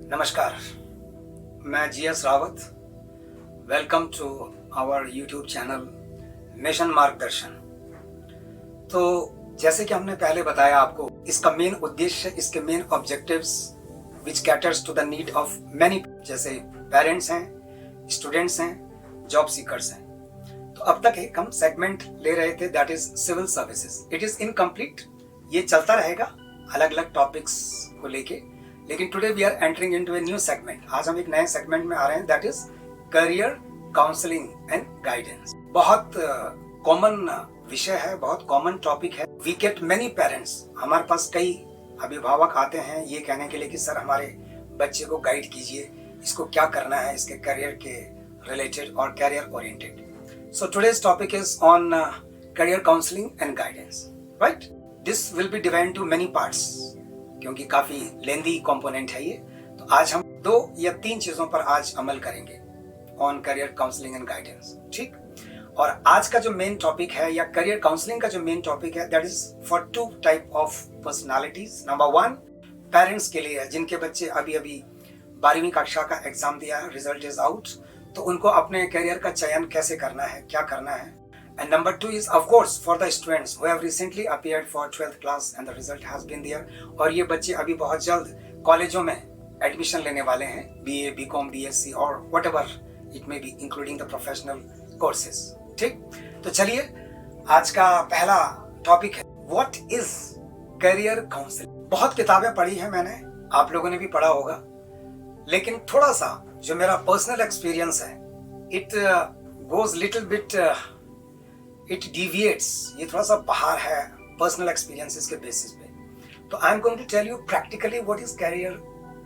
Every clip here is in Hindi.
नमस्कार, मैं G S Rawat. Welcome to our YouTube channel mission Margdarshan. तो जैसे कि हमने पहले बताया आपको, इसका मेन उद्देश्य, इसके main objectives which caters to the need of many, जैसे पेरेंट्स हैं, स्टूडेंट्स हैं, जॉब सीकर्स हैं। तो अब तक एक हम सेगमेंट ले रहे थे, that is civil services. It is incomplete, ये चलता रहेगा अलग अलग टॉपिक्स को लेके, लेकिन today we are entering into a new segment. आज हम एक नए सेगमेंट में आ रहे हैं, that is career counselling and guidance. बहुत कॉमन विषय है, बहुत कॉमन टॉपिक है। वी गेट मेनी पेरेंट्स, हमारे पास कई अभिभावक आते हैं ये कहने के लिए कि सर हमारे बच्चे को गाइड कीजिए, इसको क्या करना है इसके करियर के रिलेटेड और career oriented. So today's topic is on career counselling and guidance, right. This will be divided to many parts, क्योंकि काफी लेंदी कंपोनेंट है ये। तो आज हम 2 या 3 चीजों पर आज अमल करेंगे on career counselling and guidance, ठीक। और आज का जो मेन टॉपिक है, या करियर काउंसलिंग का जो मेन टॉपिक है, that is for 2 type of personalities. Number 1 parents के लिए है, जिनके बच्चे अभी अभी 12वीं कक्षा का एग्जाम दिया है, रिजल्ट इज आउट, तो उनको अपने करियर का चयन कैसे करना है, क्या करना है। And number 2 is of course for the students who have recently appeared for 12th class and the result has been there, और ये बच्चे अभी बहुत जल्द कॉलेजों में एडमिशन लेने वाले हैं, BA, BCom, BSc और whatever it may be, including the professional courses, ठीक। तो चलिए आज का पहला टॉपिक है what is career counseling। बहुत किताबें पढ़ी हैं मैंने, आप लोगों ने भी पढ़ा होगा, लेकिन थोड़ा सा जो मेरा पर्सनल एक्सपीरियंस है, it goes little bit it deviates, ये थोड़ा सा बाहर है पर्सनल एक्सपीरियंसेस के बेसिस पे। तो I am going to tell you practically what is career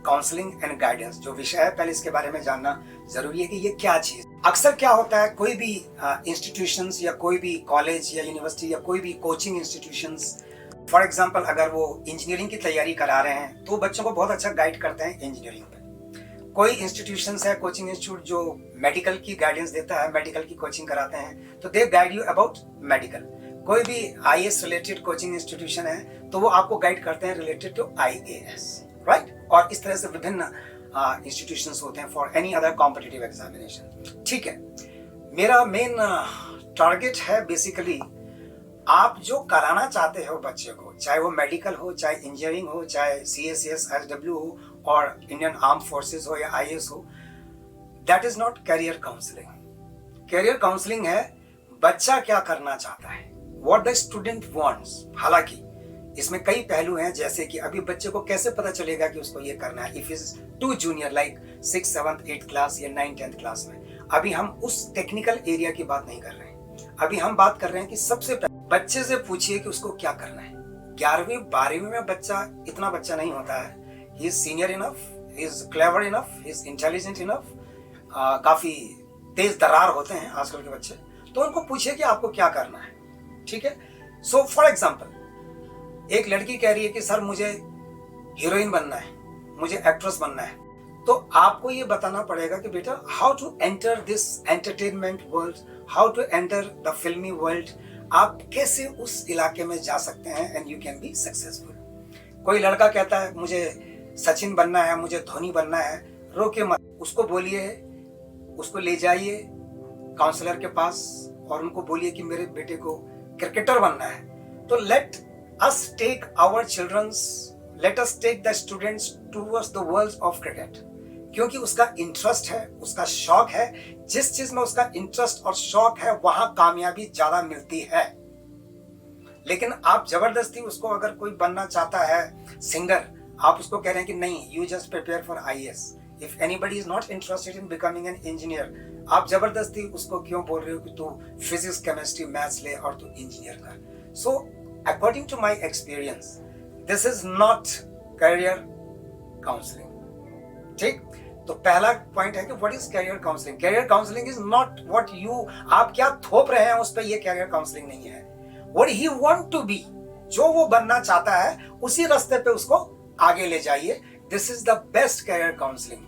counselling and guidance. जो विषय है पहले इसके बारे में जानना जरूरी है कि ये क्या चीज। अक्सर क्या होता है, कोई भी इंस्टीट्यूशंस या कोई भी कॉलेज या यूनिवर्सिटी या कोई भी कोचिंग इंस्टीट्यूशंस, फॉर एग्जाम्पल अगर वो इंजीनियरिंग की तैयारी करा रहे हैं तो बच्चों को बहुत अच्छा गाइड करते हैं इंजीनियरिंग पे। कोई इंस्टीट्यूशंस है, कोचिंग इंस्टीट्यूट जो मेडिकल की गाइडेंस देता है, मेडिकल की कोचिंग कराते हैं, तो दे गाइड यू अबाउट मेडिकल। कोई भी आईएएस रिलेटेड कोचिंग इंस्टीट्यूशन है तो वो आपको गाइड करते हैं रिलेटेड टू आईएएस, राइट। और इस तरह से विभिन्न इंस्टीट्यूशंस होते हैं for any other competitive examination, ठीक है। मेरा मेन टारगेट है बेसिकली, आप जो कराना चाहते हो बच्चे को, चाहे वो मेडिकल हो, चाहे इंजीनियरिंग हो, चाहे CSS SW हो और इंडियन आर्म फोर्सेस हो या IAS हो, that is not career counselling. Career counselling है बच्चा क्या करना चाहता है, व्हाट द स्टूडेंट वांट्स। हालांकि इसमें कई पहलू हैं, जैसे कि अभी बच्चे को कैसे पता चलेगा कि उसको ये करना है, if is to junior like 6th 7th 8th class या 9th 10th क्लास में। अभी हम उस टेक्निकल एरिया की बात नहीं कर रहे हैं, अभी हम बात कर रहे हैं कि सबसे पहले बच्चे से पूछिए कि उसको क्या करना है। 11वीं 12वीं में बच्चा इतना बच्चा नहीं होता है, he is senior enough, he is clever enough, he is intelligent enough, काफी तेज दरार होते हैं आजकल के बच्चे। तो उनको पूछिए कि आपको क्या करना है, ठीक है। सो फॉर एग्जाम्पल एक लड़की कह रही है कि सर मुझे हीरोइन बनना है, मुझे एक्ट्रेस बनना है, तो आपको ये बताना पड़ेगा कि बेटा how to enter this entertainment world, how to enter the फिल्मी वर्ल्ड, आप कैसे उस इलाके में जा सकते हैं and you can be successful. कोई लड़का कहता है मुझे सचिन बनना है, मुझे धोनी बनना है, रोके मत, उसको बोलिए, उसको ले जाइए काउंसलर के पास और उनको बोलिए कि मेरे बेटे को क्रिकेटर बनना है। तो let us take our childrens, let us take the students towards the world of cricket, क्योंकि उसका इंटरेस्ट है, उसका शौक है। जिस चीज में उसका इंटरेस्ट और शौक है वहां कामयाबी ज्यादा मिलती है। लेकिन आप जबरदस्ती उसको, अगर कोई बनना चाहता है सिंगर, आप उसको कह रहे हैं कि नहीं you just prepare for IAS, if anybody is not interested in becoming an engineer, आप जबरदस्ती उसको क्यों बोल रहे हो कि तू फिजिक्स केमिस्ट्री मैथ्स ले और तू इंजीनियर कर। So according to my experience this is not career counselling, ठीक। तो पहला पॉइंट है कि what is career counselling. Career counselling is not what you, आप क्या थोप रहे हैं उस पर, ये करियर काउंसलिंग नहीं है। What he want to be, जो वो बनना चाहता है उसी रास्ते पे उसको आगे ले जाइए। This is the best career counselling,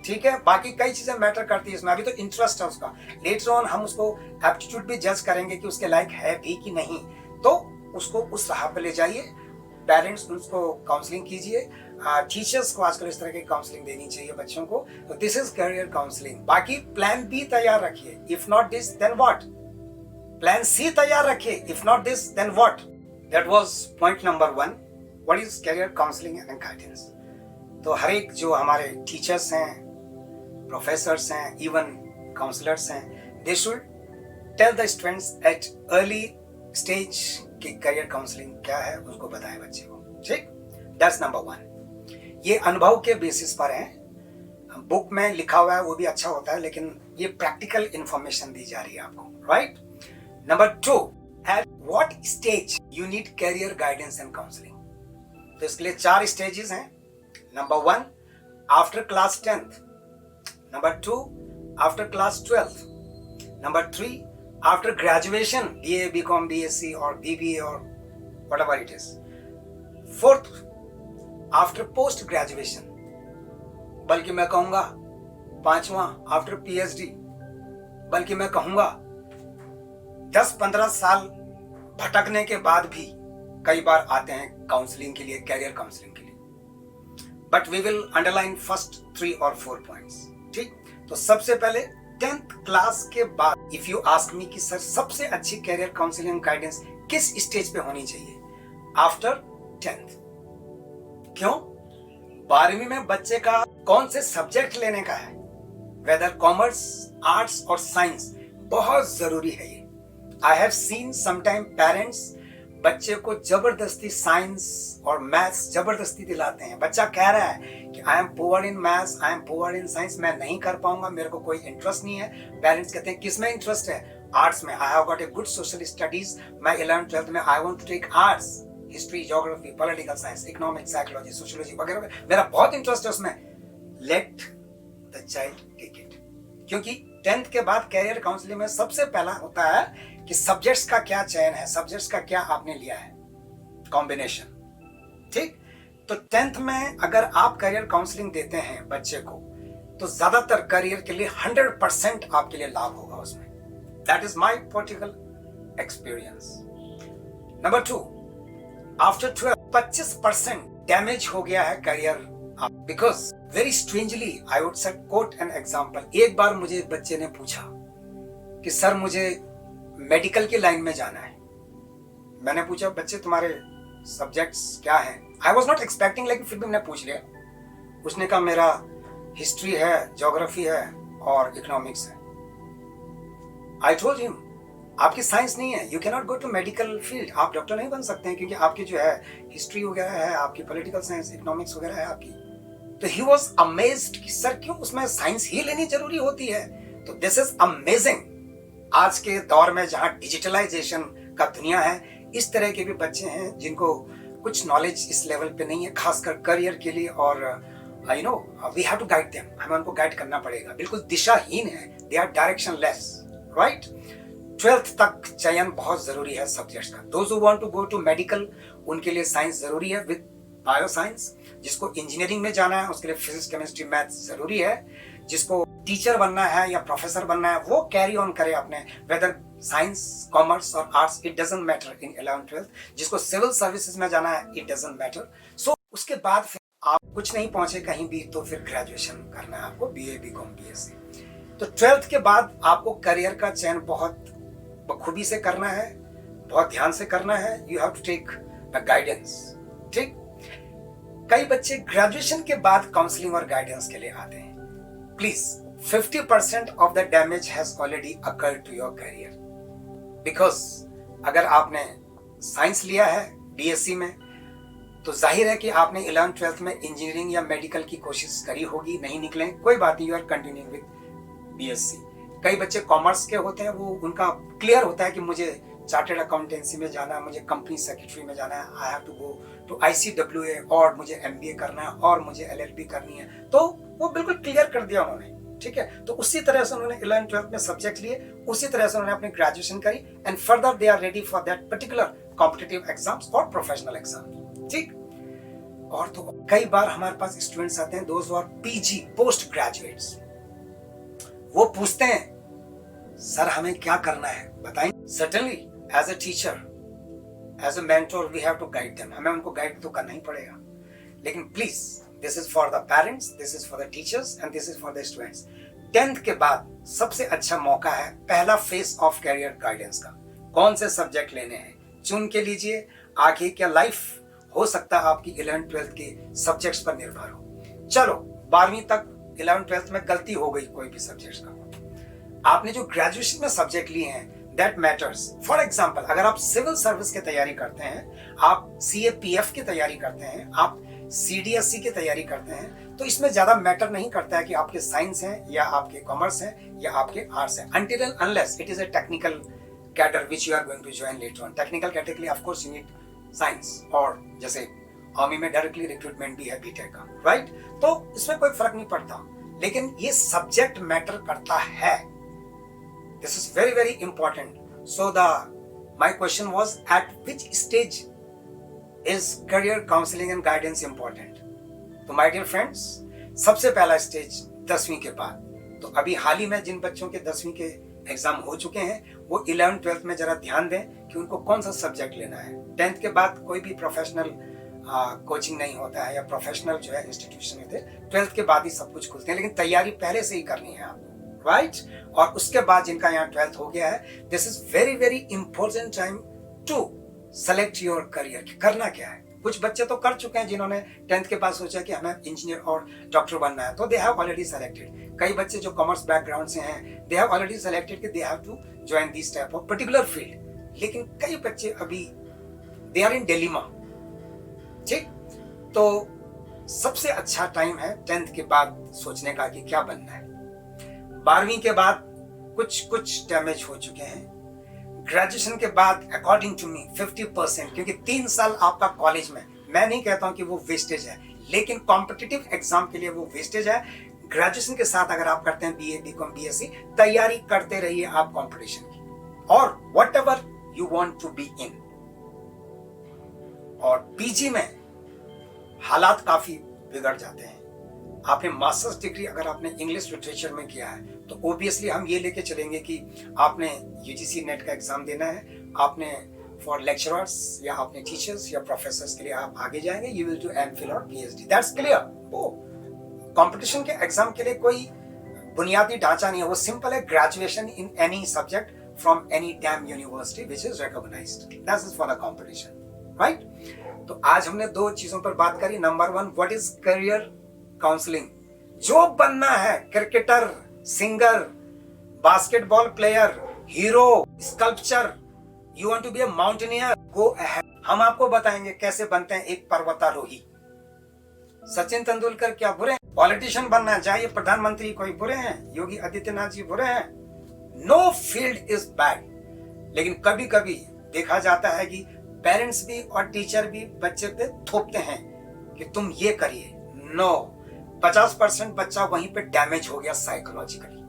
ठीक है। बाकी कई चीजें मैटर करती है इसमें, अभी तो इंटरेस्ट है उसका, लेटर ऑन हम उसको एप्टीट्यूड भी जज करेंगे कि उसके लायक है भी कि नहीं, तो उसको उस राह पे ले जाइए। पेरेंट्स उसको काउंसलिंग कीजिए, टीचर्स को आजकल इस तरह की काउंसलिंग देनी चाहिए बच्चों को। तो दिस इज करियर काउंसलिंग। बाकी प्लान बी तैयार रखिए, if not this then what. Plan C तैयार रखिए, if not this then what. That was point number 1, what is career counselling and guidance. तो हर एक जो हमारे टीचर्स हैं, प्रोफेसर्स हैं, इवन काउंसलर्स हैं, they should tell the students at early stage कि करियर काउंसलिंग क्या है, उसको बताएं बच्चे को। ठीक, दैट्स नंबर 1। ये अनुभव के बेसिस पर है, बुक में लिखा हुआ है वो भी अच्छा होता है, लेकिन ये प्रैक्टिकल इंफॉर्मेशन दी जा रही है आपको, right. Number 2, at what stage you need career guidance and counselling. तो इसके लिए 4 स्टेजेस हैं। Number 1, after class 10th। Number 2, after class 12th। Number 3, after graduation, BA, BCom, BSc or BBA or whatever it is. 4th, after post graduation, बल्कि मैं कहूंगा 5वां, after PhD, बल्कि मैं कहूंगा 10-15 साल भटकने के बाद भी कई बार आते हैं काउंसलिंग के लिए, कैरियर काउंसलिंग के लिए। But we will underline first 3 or 4 points. ठीक, तो सबसे पहले 10th क्लास के बाद इफ यू आस्क मी कि सर सबसे अच्छी कैरियर काउंसलिंग गाइडेंस किस स्टेज पे होनी चाहिए, आफ्टर 10th। क्यों? 12वीं में बच्चे का कौन से सब्जेक्ट लेने का है, वेदर कॉमर्स, आर्ट्स और साइंस, बहुत जरूरी है ये। I have seen sometime parents बच्चे को जबरदस्ती साइंस और मैथ्स जबरदस्ती दिलाते हैं। बच्चा कह रहा है कि I am poor in maths, I am poor in science, मैं नहीं कर पाऊंगा, मेरे को कोई इंटरेस्ट नहीं है। पेरेंट्स कहते हैं किस में इंटरेस्ट है, आर्ट्स में। I have got a good social studies, मैं 11th 12th में I want to take arts, history, geography, political science, economics, psychology, sociology वगैरह, मेरा बहुत इंटरेस्ट है उसमें। Let the child take it. क्योंकि 10th के बाद कैरियर काउंसलिंग में सबसे पहला होता है कि सब्जेक्ट्स का क्या चयन है, सब्जेक्ट्स का क्या आपने लिया है, कॉम्बिनेशन। ठीक, तो 10th में अगर आप करियर काउंसलिंग देते हैं बच्चे को, तो ज्यादातर करियर के लिए 100% आपके लिए लाभ होगा उसमें। That is my particular experience. Number 2, after 12 25% damage हो गया है career, because very strangely I would say quote an example. एक बार मुझे एक बच्चे ने पूछा कि सर मुझे मेडिकल की लाइन में जाना है। मैंने पूछा बच्चे तुम्हारे सब्जेक्ट्स क्या हैं? आई वॉज नॉट एक्सपेक्टिंग, लेकिन फिर भी मैंने पूछ लिया। उसने कहा मेरा हिस्ट्री है, ज्योग्राफी है और इकोनॉमिक्स है। आई टोल्ड हिम आपकी साइंस नहीं है, you can not go to medical field, आप डॉक्टर नहीं बन सकते हैं, क्योंकि आपकी जो है हिस्ट्री वगैरह है, आपकी पॉलिटिकल साइंस, इकोनॉमिक्स वगैरह है आपकी। तो ही वॉज अमेज्ड कि सर क्यों उसमें साइंस ही लेनी जरूरी होती है। तो दिस इज अमेजिंग। आज के दौर में जहां डिजिटलाइजेशन का दुनिया है, इस तरह के भी बच्चे हैं जिनको कुछ नॉलेज इस लेवल पे नहीं है, खासकर करियर के लिए। और you know we have to guide them, हमें उनको गाइड करना पड़ेगा। बिल्कुल दिशाहीन है, they are directionless, right. 12th तक चयन बहुत जरूरी है सब्जेक्ट्स का। Those who want to go to medical, उनके लिए साइंस जरूरी है विद बायो साइंस। जिसको इंजीनियरिंग में जाना है उसके लिए फिजिक्स, केमिस्ट्री, मैथ जरूरी है। जिसको टीचर बनना है या प्रोफेसर बनना है, वो कैरी ऑन करे अपने, वेदर साइंस, कॉमर्स और arts, it doesn't matter in 11th 12th। जिसको सिविल सर्विसेज में जाना है, इट डजंट मैटर। सो उसके बाद फिर आप कुछ नहीं पहुंचे कहीं भी, तो फिर ग्रेजुएशन करना है आपको, BA, BCom, BSc। तो 12th के बाद आपको करियर का चयन बहुत बखूबी से करना है, बहुत ध्यान से करना है। You have to take the guidance. ठीक, कई बच्चे ग्रेजुएशन के बाद काउंसलिंग और गाइडेंस के लिए आते हैं। Please 50% of the damage has already occurred to your career. Because अगर आपने साइंस लिया है BSc में, तो जाहिर है कि आपने 11th 12th में इंजीनियरिंग या मेडिकल की कोशिश करी होगी, नहीं निकले, कोई बात नहीं, you are continuing with BSc। कई बच्चे कॉमर्स के होते हैं, वो उनका क्लियर होता है कि मुझे चार्टर्ड अकाउंटेंसी में जाना है, मुझे कंपनी सेक्रेटरी में जाना है, I have to go to ICWA, और मुझे MBA करना है, और मुझे LLB करनी है। तो वो बिल्कुल क्लियर कर दिया उन्होंने। ठीक है, तो उसी तरह से उन्होंने 11th 12th में सब्जेक्ट लिए, उसी तरह से उन्होंने अपनी ग्रेजुएशन करी, and further they are ready for that particular competitive exams और प्रोफेशनल एग्जाम। ठीक, और तो कई बार हमारे पास स्टूडेंट्स आते हैं, दोस्त और PG पोस्ट ग्रेजुएट्स, वो पूछते हैं सर हमें क्या करना है बताएं। Certainly as a teacher, as a mentor, we have to guide them, हमें उनको गाइड तो करना ही पड़ेगा। लेकिन please this is for the parents, this is for the teachers and this is for the students. 10th के बाद सबसे अच्छा मौका है पहला फेज ऑफ कैरियर गाइडेंस का। कौन से सब्जेक्ट लेने हैं चुन के लीजिए। आगे क्या लाइफ हो सकता है आपकी 11th 12th के सब्जेक्ट्स पर निर्भर हो। चलो 12वीं तक 11th 12th में गलती हो गई कोई भी सब्जेक्ट का, आपने जो ग्रेजुएशन में सब्जेक्ट लिए हैं दैट मैटर्स। फॉर एग्जाम्पल अगर आप सिविल सर्विस की तैयारी करते हैं, आप CAPF की तैयारी करते हैं, आप CDSE की तैयारी करते हैं, तो इसमें ज्यादा मैटर नहीं करता है कि आपके साइंस हैं या आपके कॉमर्स हैं या आपके आर्ट्स हैं, until and unless it is a technical cadre which you are going to join later on. Technical cadre के लिए of course you need science, और जैसे आर्मी में डायरेक्टली रिक्रूटमेंट भी है बीटेक का, राइट? तो इसमें कोई फर्क नहीं पड़ता, लेकिन ये सब्जेक्ट मैटर करता है। This is very very important. So my question was, at which stage is career counseling and guidance important? तो my dear friends, सबसे पहला स्टेज 10वीं के बाद। तो अभी हाल ही में जिन बच्चों के 10वीं के एग्जाम हो चुके हैं वो 11th 12th में जरा ध्यान दें कि उनको कौन सा सब्जेक्ट लेना है। 10th के बाद कोई भी प्रोफेशनल कोचिंग नहीं होता है या प्रोफेशनल जो है इंस्टीट्यूशन होते हैं, 12th के बाद ही सब कुछ खुलते हैं, लेकिन तैयारी पहले से ही करनी है आपको, राइट? और उसके बाद जिनका यहाँ 12th हो गया है, this is very very important time to select your career. करना क्या है? कुछ बच्चे तो कर चुके हैं जिन्होंने 10th के बाद सोचा कि हमें इंजीनियर और डॉक्टर बनना है, तो दे हैव ऑलरेडी सेलेक्टेड। कई बच्चे जो कॉमर्स बैकग्राउंड से हैं, दे हैव ऑलरेडी सेलेक्टेड कि they have to join this type of particular field. लेकिन कई बच्चे अभी दे आर इन डिलेमा, ठीक? तो सबसे अच्छा टाइम है 10th के बाद सोचने का कि क्या बनना है। 12वीं के बाद कुछ डैमेज हो चुके हैं। ग्रेजुएशन के बाद अकॉर्डिंग टू मी 50%, क्योंकि 3 साल आपका कॉलेज में, मैं नहीं कहता हूं कि वो वेस्टेज है, लेकिन कॉम्पिटिटिव एग्जाम के लिए वो वेस्टेज है। ग्रेजुएशन के साथ अगर आप करते हैं BA BCom BSc, तैयारी करते रहिए आप कंपटीशन की, और whatever you want to be in. और PG में हालात काफी बिगड़ जाते हैं। आपने मास्टर्स डिग्री अगर आपने इंग्लिश लिटरेचर में किया है तो ओबियसली हम ये लेके चलेंगे कि आपने UGC नेट का एग्जाम देना है, आपने फॉर लेक्चरर्स या आपने टीचर्स या प्रोफेसर्स के लिए आप आगे जाएंगे, यू विल डू MPhil और PhD, दैट्स क्लियर। वो कंपटीशन के एग्जाम के लिए कोई बुनियादी ढांचा नहीं है, वो सिंपल है, graduation in any subject from any damn university which is recognised, that's is for the competition, right? तो आज हमने 2 चीजों पर बात करी। Number 1, what is career counselling. जो बनना है, cricketer, singer, basketball player, hero, sculpture, you want to be a mountaineer, go ahead. हम आपको बताएंगे कैसे बनते हैं एक पर्वतारोही। सचिन तेंदुलकर क्या बुरे हैं? पॉलिटिशियन बनना है, जाइए प्रधानमंत्री, कोई बुरे हैं? योगी आदित्यनाथ जी बुरे हैं? नो फील्ड इज बैड, लेकिन कभी कभी देखा जाता है कि पेरेंट्स भी और टीचर भी बच्चे पे थोपते हैं कि तुम ये करिए। नो, 50% बच्चा वहीं पे डैमेज हो गया साइकोलॉजिकली,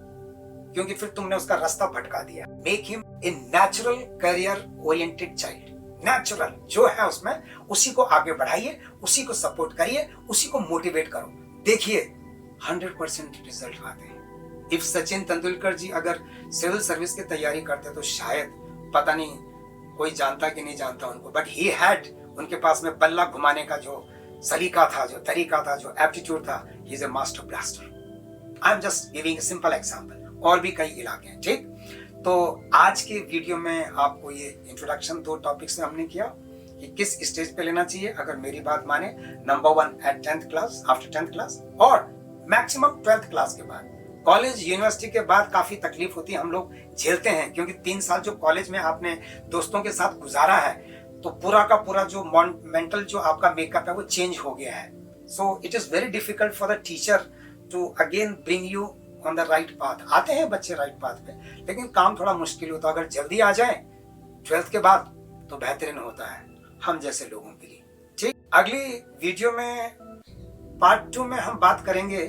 क्योंकि फिर तुमने उसका रास्ता भटका दिया। Make him a natural career oriented child. Natural जो है उसमें उसी को आगे बढ़ाइए, उसी को सपोर्ट करिए, उसी को मोटिवेट करो। देखिए 100% रिजल्ट आते हैं। इफ सचिन तेंदुलकर जी अगर सिविल सर्विस की तैयारी करते तो शायद, पता नहीं कोई जानता कि नहीं जानता उनको, बट ही हैड, उनके पास में बल्ला घुमाने का जो सलीका था, जो तरीका था, जो एप्टीट्यूड था, he is a master blaster. I am just giving a simple example. और भी कई इलाके हैं, ठीक? तो आज के वीडियो में आपको ये इंट्रोडक्शन 2 टॉपिक्स में हमने किया कि किस स्टेज पे लेना चाहिए अगर मेरी बात माने। Number 1 at 10th class, after 10th class, और मैक्सिमम 12th क्लास के बाद। कॉलेज यूनिवर्सिटी के बाद काफी तकलीफ होती है, हम लोग झेलते हैं, क्योंकि 3 साल जो कॉलेज में आपने दोस्तों के साथ गुजारा है, तो पूरा का पूरा जो मेंटल जो आपका मेकअप है वो चेंज हो गया है। So it is very difficult for the teacher to again bring you on the right path. आते हैं बच्चे राइट पाथ पे, लेकिन काम थोड़ा मुश्किल होता है। अगर जल्दी आ जाए 12th के बाद तो बेहतरीन होता है हम जैसे लोगों के लिए, ठीक? अगली वीडियो में पार्ट 2 में हम बात करेंगे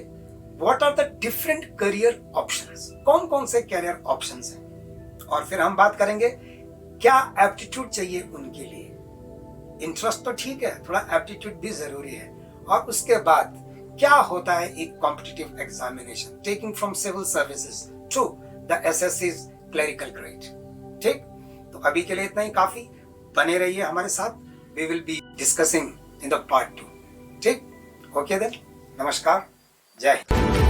what are the different career options, कौन कौन से करियर ऑप्शंस हैं, और फिर हम बात करेंगे क्या एप्टीट्यूड चाहिए उनके लिए। इंटरेस्ट तो ठीक है, थोड़ा एप्टीट्यूड भी जरूरी है। और उसके बाद क्या होता है एक competitive examination, taking from civil services to the SSC's clerical grade, ठीक? तो अभी के लिए इतना ही काफी। बने रहिए हमारे साथ, we will be discussing in the part 2, ठीक? ओके देन, नमस्कार, जय हिंद।